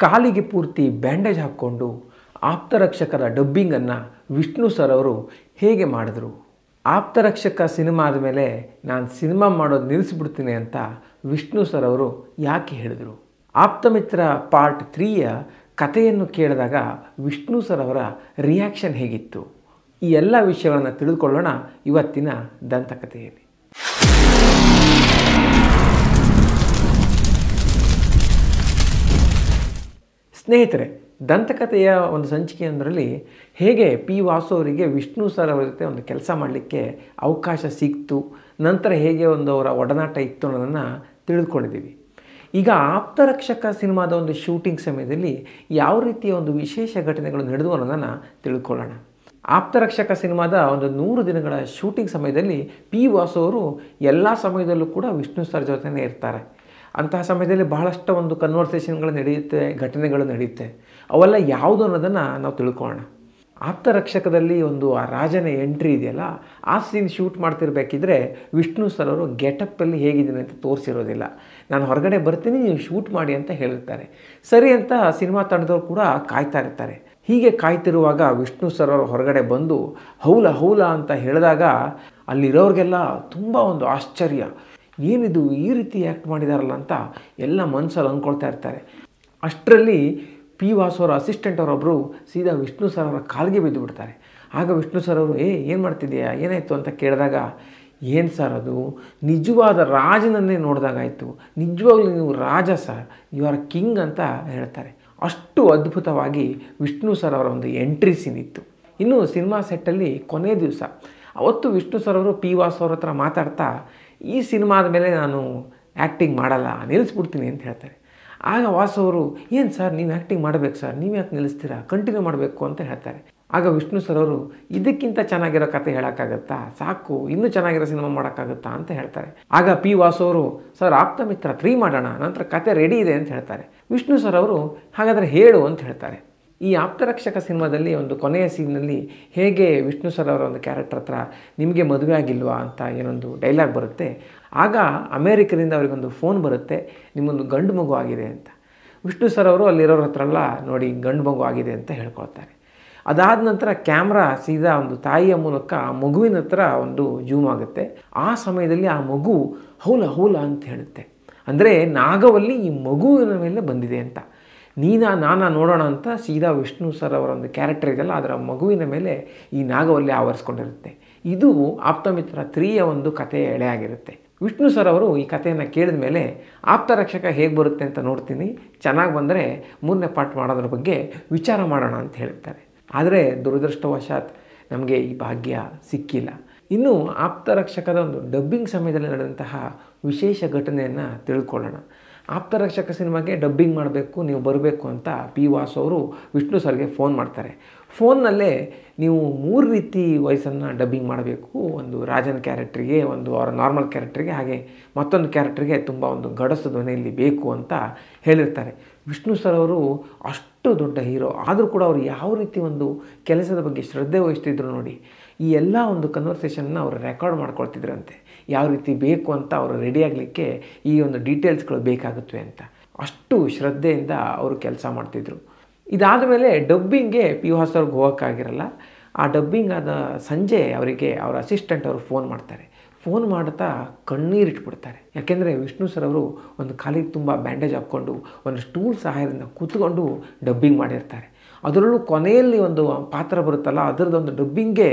ಕಾಲಿಗೆ ಪೂರ್ತಿ ಬ್ಯಾಂಡೇಜ್ ಹಾಕ್ಕೊಂಡು ಆಪ್ತರಕ್ಷಕರ ಡಬ್ಬಿಂಗನ್ನು ವಿಷ್ಣು ಸರ್ ಅವರು ಹೇಗೆ ಮಾಡಿದ್ರು? ಆಪ್ತರಕ್ಷಕ ಸಿನಿಮಾದ ಮೇಲೆ ನಾನು ಸಿನಿಮಾ ಮಾಡೋದು ನಿಲ್ಲಿಸ್ಬಿಡ್ತೀನಿ ಅಂತ ವಿಷ್ಣು ಸರ್ ಅವರು ಯಾಕೆ ಹೇಳಿದರು? ಆಪ್ತಮಿತ್ರ ಪಾರ್ಟ್ 3ಯ ಕಥೆಯನ್ನು ಕೇಳಿದಾಗ ವಿಷ್ಣು ಸರ್ ಅವರ ರಿಯಾಕ್ಷನ್ ಹೇಗಿತ್ತು? ಈ ಎಲ್ಲ ವಿಷಯಗಳನ್ನು ತಿಳಿದುಕೊಳ್ಳೋಣ ಇವತ್ತಿನ ದಂತಕಥೆಯಲ್ಲಿ. ಸ್ನೇಹಿತರೆ, ದಂತಕಥೆಯ ಒಂದು ಸಂಚಿಕೆಯೊಂದರಲ್ಲಿ ಹೇಗೆ ಪಿ ವಾಸು ಅವರಿಗೆ ವಿಷ್ಣು ಸರ್ ಅವರ ಜೊತೆ ಒಂದು ಕೆಲಸ ಮಾಡಲಿಕ್ಕೆ ಅವಕಾಶ ಸಿಕ್ತು, ನಂತರ ಹೇಗೆ ಒಂದು ಅವರ ಒಡನಾಟ ಇತ್ತು ಅನ್ನೋದನ್ನು ತಿಳಿದುಕೊಂಡಿದ್ದೀವಿ. ಈಗ ಆಪ್ತರಕ್ಷಕ ಸಿನಿಮಾದ ಒಂದು ಶೂಟಿಂಗ್ ಸಮಯದಲ್ಲಿ ಯಾವ ರೀತಿಯ ಒಂದು ವಿಶೇಷ ಘಟನೆಗಳು ನಡೆದು ಅನ್ನೋದನ್ನು ತಿಳ್ಕೊಳ್ಳೋಣ. ಆಪ್ತರಕ್ಷಕ ಸಿನಿಮಾದ ಒಂದು 100 ದಿನಗಳ ಶೂಟಿಂಗ್ ಸಮಯದಲ್ಲಿ ಪಿ ವಾಸು ಅವರು ಎಲ್ಲ ಸಮಯದಲ್ಲೂ ಕೂಡ ವಿಷ್ಣು ಸರ್ ಜೊತೆನೇ ಇರ್ತಾರೆ. ಅಂತಹ ಸಮಯದಲ್ಲಿ ಬಹಳಷ್ಟು ಒಂದು ಕನ್ವರ್ಸೇಷನ್ಗಳು ನಡೆಯುತ್ತೆ, ಘಟನೆಗಳು ನಡೆಯುತ್ತೆ. ಅವೆಲ್ಲ ಯಾವುದು ಅನ್ನೋದನ್ನು ನಾವು ತಿಳ್ಕೊಳ್ಳೋಣ. ಆಪ್ತರಕ್ಷಕದಲ್ಲಿ ಒಂದು ಆ ರಾಜನ ಎಂಟ್ರಿ ಇದೆಯಲ್ಲ, ಆ ಸೀನ್ ಶೂಟ್ ಮಾಡ್ತಿರ್ಬೇಕಿದ್ರೆ ವಿಷ್ಣು ಸರ್ ಅವರು ಗೆಟಪ್ಪಲ್ಲಿ ಹೇಗಿದ್ದೀನಿ ಅಂತ ತೋರಿಸಿರೋದಿಲ್ಲ. ನಾನು ಹೊರಗಡೆ ಬರ್ತೀನಿ, ನೀವು ಶೂಟ್ ಮಾಡಿ ಅಂತ ಹೇಳಿರ್ತಾರೆ. ಸರಿ ಅಂತ ಸಿನಿಮಾ ತಂಡದವರು ಕೂಡ ಕಾಯ್ತಾ ಇರ್ತಾರೆ. ಹೀಗೆ ಕಾಯ್ತಿರುವಾಗ ವಿಷ್ಣು ಸರ್ ಅವರು ಹೊರಗಡೆ ಬಂದು ಹೌಲ ಹೌಲ ಅಂತ ಹೇಳಿದಾಗ ಅಲ್ಲಿರೋರಿಗೆಲ್ಲ ತುಂಬ ಒಂದು ಆಶ್ಚರ್ಯ, ಏನಿದು ಈ ರೀತಿ ಆ್ಯಕ್ಟ್ ಮಾಡಿದಾರಲ್ಲ ಅಂತ ಎಲ್ಲ ಮನಸ್ಸಲ್ಲಿ ಅಂದ್ಕೊಳ್ತಾ ಇರ್ತಾರೆ. ಅಷ್ಟರಲ್ಲಿ ಪಿ ವಾಸು ಅವರ ಅಸಿಸ್ಟೆಂಟ್ ಅವರೊಬ್ಬರು ಸೀದಾ ವಿಷ್ಣು ಸರ್ ಅವರ ಕಾಲಿಗೆ ಬಿದ್ದು ಬಿಡ್ತಾರೆ. ಆಗ ವಿಷ್ಣು ಸರ್ ಅವರು ಏನು ಮಾಡ್ತಿದ್ದೀಯಾ, ಏನಾಯಿತು ಅಂತ ಕೇಳಿದಾಗ, ಏನು ಸರ್ ಅದು ನಿಜವಾದ ರಾಜನನ್ನೇ ನೋಡಿದಾಗಾಯಿತು, ನಿಜವಾಗ್ಲೂ ನೀವು ರಾಜ ಸರ್, ಯು ಆರ್ ಕಿಂಗ್ ಅಂತ ಹೇಳ್ತಾರೆ. ಅಷ್ಟು ಅದ್ಭುತವಾಗಿ ವಿಷ್ಣು ಸರ್ ಅವರ ಒಂದು ಎಂಟ್ರಿ ಸೀನ್ ಇತ್ತು. ಇನ್ನು ಸಿನಿಮಾ ಸೆಟ್ಟಲ್ಲಿ ಕೊನೆ ದಿವಸ ಅವತ್ತು ವಿಷ್ಣು ಸರ್ ಅವರು ಪಿ ವಾಸು ಅವ್ರ ಹತ್ರ ಮಾತಾಡ್ತಾ ಈ ಸಿನಿಮಾದ ಮೇಲೆ ನಾನು ಆ್ಯಕ್ಟಿಂಗ್ ಮಾಡಲ್ಲ, ನಿಲ್ಲಿಸ್ಬಿಡ್ತೀನಿ ಅಂತ ಹೇಳ್ತಾರೆ. ಆಗ ವಾಸು ಅವರು, ಏನು ಸರ್ ನೀವು ಆ್ಯಕ್ಟಿಂಗ್ ಮಾಡಬೇಕು ಸರ್, ನೀವು ಯಾಕೆ ನಿಲ್ಲಿಸ್ತೀರಾ, ಕಂಟಿನ್ಯೂ ಮಾಡಬೇಕು ಅಂತ ಹೇಳ್ತಾರೆ. ಆಗ ವಿಷ್ಣು ಸರ್ ಅವರು, ಇದಕ್ಕಿಂತ ಚೆನ್ನಾಗಿರೋ ಕತೆ ಹೇಳೋಕ್ಕಾಗತ್ತಾ, ಸಾಕು, ಇನ್ನೂ ಚೆನ್ನಾಗಿರೋ ಸಿನಿಮಾ ಮಾಡೋಕ್ಕಾಗುತ್ತಾ ಅಂತ ಹೇಳ್ತಾರೆ. ಆಗ ಪಿ ವಾಸು ಅವರು, ಸರ್ ಆಪ್ತಮಿತ್ರ 3 ಮಾಡೋಣ, ನಂತರ ಕತೆ ರೆಡಿ ಇದೆ ಅಂತ ಹೇಳ್ತಾರೆ. ವಿಷ್ಣು ಸರ್ ಅವರು, ಹಾಗಾದರೆ ಹೇಳು ಅಂತ ಹೇಳ್ತಾರೆ. ಈ ಆಪ್ತರಕ್ಷಕ ಸಿನಿಮಾದಲ್ಲಿ ಒಂದು ಕೊನೆಯ ಸೀನ್ನಲ್ಲಿ ಹೇಗೆ ವಿಷ್ಣು ಸರ್ ಅವರ ಒಂದು ಕ್ಯಾರೆಕ್ಟರ್ ಹತ್ರ ನಿಮಗೆ ಮದುವೆ ಆಗಿಲ್ವಾ ಅಂತ ಏನೊಂದು ಡೈಲಾಗ್ ಬರುತ್ತೆ. ಆಗ ಅಮೇರಿಕದಿಂದ ಅವರಿಗೊಂದು ಫೋನ್ ಬರುತ್ತೆ, ನಿಮ್ಮೊಂದು ಗಂಡು ಮಗು ಆಗಿದೆ ಅಂತ. ವಿಷ್ಣು ಸರ್ ಅವರು ಅಲ್ಲಿರೋರ ಹತ್ರ ಎಲ್ಲ ನೋಡಿ ಗಂಡು ಮಗು ಆಗಿದೆ ಅಂತ ಹೇಳ್ಕೊಳ್ತಾರೆ. ಅದಾದ ನಂತರ ಕ್ಯಾಮ್ರಾ ಸೀದಾ ಒಂದು ತಾಯಿಯ ಮೂಲಕ ಮಗುವಿನ ಹತ್ರ ಒಂದು ಜೂಮ್ ಆಗುತ್ತೆ. ಆ ಸಮಯದಲ್ಲಿ ಆ ಮಗು ಹೌಲ ಹೌಲ ಅಂತ ಹೇಳುತ್ತೆ. ಅಂದರೆ ನಾಗವಲ್ಲಿ ಈ ಮಗುವಿನ ಮೇಲೆ ಬಂದಿದೆ ಅಂತ. ನಾನಾ ನೋಡೋಣ ಅಂತ ಸೀದಾ ವಿಷ್ಣು ಸರ್ ಅವರ ಒಂದು ಕ್ಯಾರೆಕ್ಟರ್ ಇದೆಯಲ್ಲ, ಅದರ ಮಗುವಿನ ಮೇಲೆ ಈ ನಾಗವಲ್ಲಿ ಆವರಿಸ್ಕೊಂಡಿರುತ್ತೆ. ಇದು ಆಪ್ತಮಿತ್ರ 3ಯ ಒಂದು ಕಥೆಯ ಎಳೆ ಆಗಿರುತ್ತೆ. ವಿಷ್ಣು ಸರ್ ಅವರು ಈ ಕಥೆಯನ್ನು ಕೇಳಿದ ಮೇಲೆ ಆಪ್ತರಕ್ಷಕ ಹೇಗೆ ಬರುತ್ತೆ ಅಂತ ನೋಡ್ತೀನಿ, ಚೆನ್ನಾಗಿ ಬಂದರೆ 3ನೇ ಪಾರ್ಟ್ ಮಾಡೋದ್ರ ಬಗ್ಗೆ ವಿಚಾರ ಮಾಡೋಣ ಅಂತ ಹೇಳ್ತಾರೆ. ಆದರೆ ದುರದೃಷ್ಟವಶಾತ್ ನಮಗೆ ಈ ಭಾಗ್ಯ ಸಿಕ್ಕಿಲ್ಲ. ಇನ್ನು ಆಪ್ತರಕ್ಷಕದ ಒಂದು ಡಬ್ಬಿಂಗ್ ಸಮಯದಲ್ಲಿ ನಡೆದಂತಹ ವಿಶೇಷ ಘಟನೆಯನ್ನು ತಿಳ್ಕೊಳ್ಳೋಣ. ಆಪ್ತರಕ್ಷಕ ಸಿನಿಮಾಗೆ ಡಬ್ಬಿಂಗ್ ಮಾಡಬೇಕು, ನೀವು ಬರಬೇಕು ಅಂತ ಪಿ ವಾಸು ಅವರು ವಿಷ್ಣು ಸರ್ಗೆ ಫೋನ್ ಮಾಡ್ತಾರೆ. ಫೋನ್ನಲ್ಲೇ ನೀವು 3 ರೀತಿ ವಾಯ್ಸನ್ನು ಡಬ್ಬಿಂಗ್ ಮಾಡಬೇಕು, ಒಂದು ರಾಜನ ಕ್ಯಾರೆಕ್ಟ್ರಿಗೆ, ಒಂದು ಅವರ ನಾರ್ಮಲ್ ಕ್ಯಾರೆಕ್ಟ್ರಿಗೆ, ಹಾಗೆ ಮತ್ತೊಂದು ಕ್ಯಾರೆಕ್ಟ್ರಿಗೆ ತುಂಬ ಒಂದು ಗಡಸು ಧ್ವನಿಯಲ್ಲಿ ಬೇಕು ಅಂತ ಹೇಳಿರ್ತಾರೆ. ವಿಷ್ಣು ಸರ್ ಅವರು ಅಷ್ಟು ದೊಡ್ಡ ಹೀರೋ ಆದರೂ ಕೂಡ ಅವರು ಯಾವ ರೀತಿ ಒಂದು ಕೆಲಸದ ಬಗ್ಗೆ ಶ್ರದ್ಧೆ ವಹಿಸ್ತಿದ್ರು ನೋಡಿ. ಈ ಎಲ್ಲ ಒಂದು ಕನ್ವರ್ಸೇಷನ್ನ ಅವರು ರೆಕಾರ್ಡ್ ಮಾಡ್ಕೊಳ್ತಿದ್ರಂತೆ, ಯಾವ ರೀತಿ ಬೇಕು ಅಂತ ಅವರು ರೆಡಿ ಆಗಲಿಕ್ಕೆ ಈ ಒಂದು ಡೀಟೇಲ್ಸ್ಗಳು ಬೇಕಾಗುತ್ತವೆ ಅಂತ. ಅಷ್ಟು ಶ್ರದ್ಧೆಯಿಂದ ಅವರು ಕೆಲಸ ಮಾಡ್ತಿದ್ರು. ಇದಾದ ಮೇಲೆ ಡಬ್ಬಿಂಗ್ಗೆ ಪಿ ವಾಸು ಅವ್ರಿಗೆ ಹೋಗೋಕ್ಕಾಗಿರಲ್ಲ. ಆ ಡಬ್ಬಿಂಗ್ ಆದ ಸಂಜೆ ಅವರಿಗೆ ಅವರ ಅಸಿಸ್ಟೆಂಟ್ ಅವರು ಫೋನ್ ಮಾಡ್ತಾರೆ. ಫೋನ್ ಮಾಡ್ತಾ ಕಣ್ಣೀರಿಟ್ಬಿಡ್ತಾರೆ. ಯಾಕೆಂದರೆ ವಿಷ್ಣು ಸರ್ ಅವರು ಒಂದು ಕಾಲಿಗೆ ತುಂಬ ಬ್ಯಾಂಡೇಜ್ ಹಾಕ್ಕೊಂಡು ಒಂದು ಸ್ಟೂಲ್ ಸಹಾಯದಿಂದ ಕೂತ್ಕೊಂಡು ಡಬ್ಬಿಂಗ್ ಮಾಡಿರ್ತಾರೆ. ಅದರಲ್ಲೂ ಕೊನೆಯಲ್ಲಿ ಒಂದು ಪಾತ್ರ ಬರುತ್ತಲ್ಲ, ಅದರದ್ದೊಂದು ಡಬ್ಬಿಂಗ್ಗೆ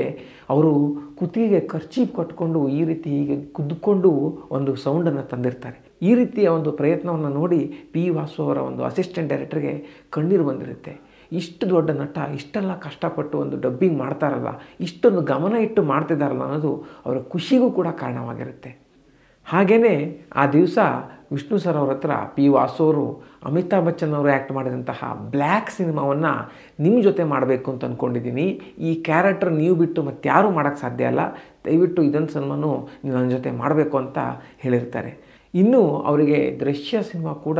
ಅವರು ಕುತ್ತಿಗೆ ಕರ್ಚೀಪ್ ಕಟ್ಕೊಂಡು ಈ ರೀತಿ ಹೀಗೆ ಕುದ್ದುಕೊಂಡು ಒಂದು ಸೌಂಡನ್ನು ತಂದಿರ್ತಾರೆ. ಈ ರೀತಿಯ ಒಂದು ಪ್ರಯತ್ನವನ್ನು ನೋಡಿ ಪಿ ವಾಸು ಅವರ ಒಂದು ಅಸಿಸ್ಟೆಂಟ್ ಡೈರೆಕ್ಟರ್ಗೆ ಕಣ್ಣೀರು ಬಂದಿರುತ್ತೆ. ಇಷ್ಟು ದೊಡ್ಡ ನಟ ಇಷ್ಟೆಲ್ಲ ಕಷ್ಟಪಟ್ಟು ಒಂದು ಡಬ್ಬಿಂಗ್ ಮಾಡ್ತಾರಲ್ಲ, ಇಷ್ಟೊಂದು ಗಮನ ಇಟ್ಟು ಮಾಡ್ತಿದ್ದಾರಲ್ಲ ಅನ್ನೋದು ಅವರ ಖುಷಿಗೂ ಕೂಡ ಕಾರಣವಾಗಿರುತ್ತೆ. ಹಾಗೆಯೇ ಆ ದಿವಸ ವಿಷ್ಣು ಸರ್ ಅವ್ರ ಹತ್ರ ಪಿ ವಾಸು ಅವರು ಅಮಿತಾಬ್ ಬಚ್ಚನ್ ಅವರು ಆ್ಯಕ್ಟ್ ಮಾಡಿದಂತಹ ಬ್ಲ್ಯಾಕ್ ಸಿನಿಮಾವನ್ನು ನಿಮ್ಮ ಜೊತೆ ಮಾಡಬೇಕು ಅಂತ ಅಂದ್ಕೊಂಡಿದ್ದೀನಿ, ಈ ಕ್ಯಾರೆಕ್ಟರ್ ನೀವು ಬಿಟ್ಟು ಮತ್ತು ಯಾರೂ ಮಾಡೋಕ್ಕೆ ಸಾಧ್ಯ ಅಲ್ಲ, ದಯವಿಟ್ಟು ಇದೊಂದು ಸಿನಿಮಾನು ನೀವು ನನ್ನ ಜೊತೆ ಮಾಡಬೇಕು ಅಂತ ಹೇಳಿರ್ತಾರೆ. ಇನ್ನು ಅವರಿಗೆ ದೃಶ್ಯ ಸಿನಿಮಾ ಕೂಡ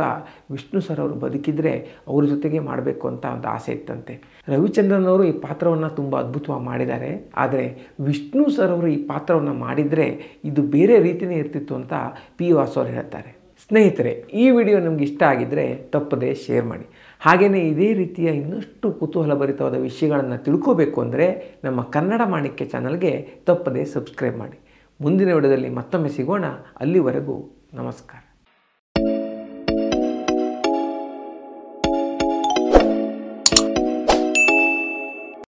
ವಿಷ್ಣು ಸರ್ ಅವರು ಬದುಕಿದರೆ ಅವ್ರ ಜೊತೆಗೆ ಮಾಡಬೇಕು ಅಂತ ಒಂದು ಆಸೆ ಇತ್ತಂತೆ. ರವಿಚಂದ್ರನ್ ಅವರು ಈ ಪಾತ್ರವನ್ನು ತುಂಬ ಅದ್ಭುತವಾಗಿ ಮಾಡಿದ್ದಾರೆ. ಆದರೆ ವಿಷ್ಣು ಸರ್ ಅವರು ಈ ಪಾತ್ರವನ್ನು ಮಾಡಿದರೆ ಇದು ಬೇರೆ ರೀತಿಯೇ ಇರ್ತಿತ್ತು ಅಂತ ಪಿ ವಾಸು ಅವರು ಹೇಳ್ತಾರೆ. ಸ್ನೇಹಿತರೆ, ಈ ವಿಡಿಯೋ ನಿಮ್ಗೆ ಇಷ್ಟ ಆಗಿದ್ದರೆ ತಪ್ಪದೇ ಶೇರ್ ಮಾಡಿ. ಹಾಗೆಯೇ ಇದೇ ರೀತಿಯ ಇನ್ನಷ್ಟು ಕುತೂಹಲಭರಿತವಾದ ವಿಷಯಗಳನ್ನು ತಿಳ್ಕೋಬೇಕು ಅಂದರೆ ನಮ್ಮ ಕನ್ನಡ ಮಾಣಿಕ್ಯ ಚಾನಲ್ಗೆ ತಪ್ಪದೇ ಸಬ್ಸ್ಕ್ರೈಬ್ ಮಾಡಿ. ಮುಂದಿನ ವಿಡಿಯೋದಲ್ಲಿ ಮತ್ತೊಮ್ಮೆ ಸಿಗೋಣ. ಅಲ್ಲಿವರೆಗೂ ನಮಸ್ಕಾರ.